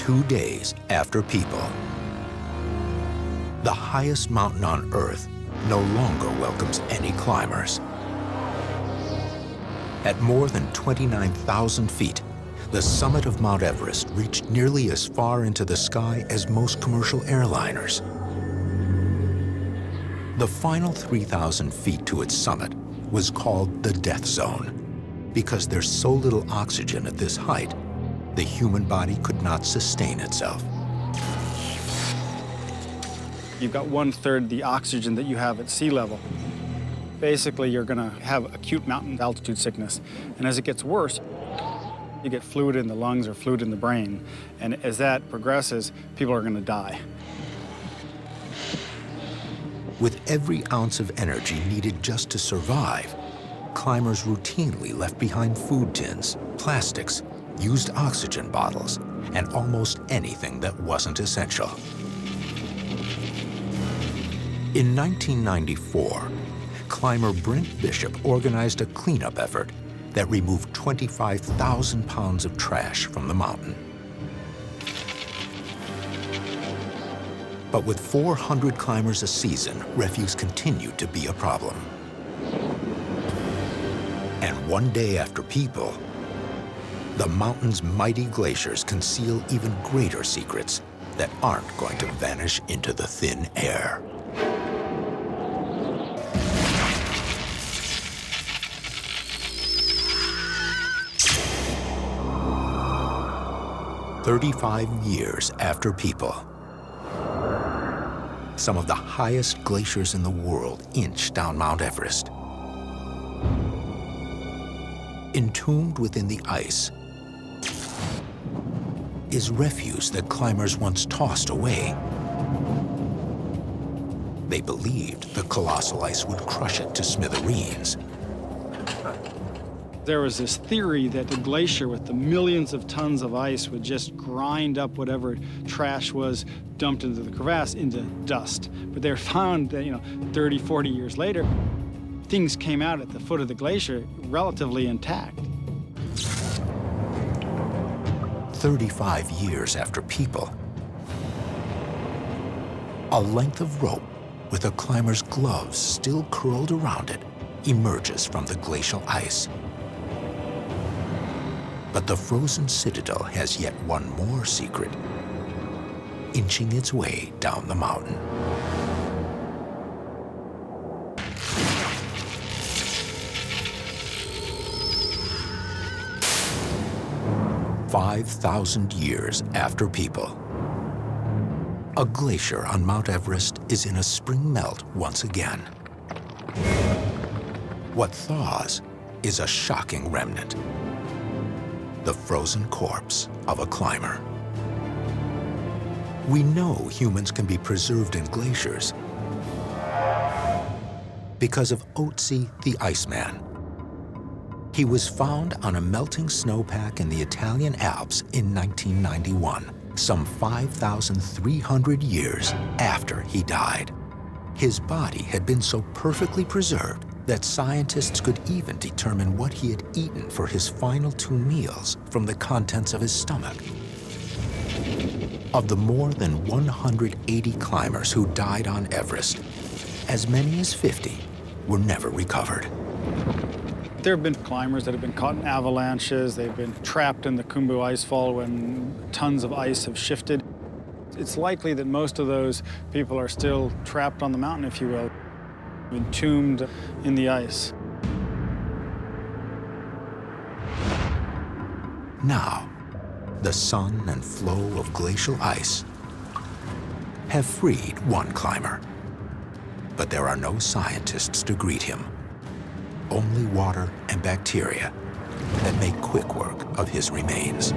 2 days after people, the highest mountain on Earth no longer welcomes any climbers. At more than 29,000 feet, the summit of Mount Everest reached nearly as far into the sky as most commercial airliners. The final 3,000 feet to its summit was called the death zone because there's so little oxygen at this height, the human body could not sustain itself. You've got 1/3 the oxygen that you have at sea level. Basically, you're going to have acute mountain altitude sickness. And as it gets worse, you get fluid in the lungs or fluid in the brain. And as that progresses, people are going to die. With every ounce of energy needed just to survive, climbers routinely left behind food tins, plastics, used oxygen bottles, and almost anything that wasn't essential. In 1994, climber Brent Bishop organized a cleanup effort that removed 25,000 pounds of trash from the mountain. But with 400 climbers a season, refuse continued to be a problem. And one day after people, the mountain's mighty glaciers conceal even greater secrets that aren't going to vanish into the thin air. "35 years after people, some of the highest glaciers in the world inch down Mount Everest. Entombed within the ice is refuse that climbers once tossed away. They believed the colossal ice would crush it to smithereens. There was this theory that the glacier with the millions of tons of ice would just grind up whatever trash was dumped into the crevasse into dust. But they found that, 30, 40 years later, things came out at the foot of the glacier relatively intact. 35 years after people, a length of rope with a climber's gloves still curled around it emerges from the glacial ice. But the frozen citadel has yet one more secret, inching its way down the mountain. "5,000 years after people, a glacier on Mount Everest is in a spring melt once again. What thaws is a shocking remnant, the frozen corpse of a climber. We know humans can be preserved in glaciers because of Otzi the Iceman. He was found on a melting snowpack in the Italian Alps in 1991, some 5,300 years after he died. His body had been so perfectly preserved that scientists could even determine what he had eaten for his final 2 meals from the contents of his stomach. Of the more than 180 climbers who died on Everest, as many as 50 were never recovered. There have been climbers that have been caught in avalanches. They've been trapped in the Khumbu icefall when tons of ice have shifted. It's likely that most of those people are still trapped on the mountain, if you will, entombed in the ice. Now, the sun and flow of glacial ice have freed one climber. But there are no scientists to greet him, only water and bacteria that make quick work of his remains.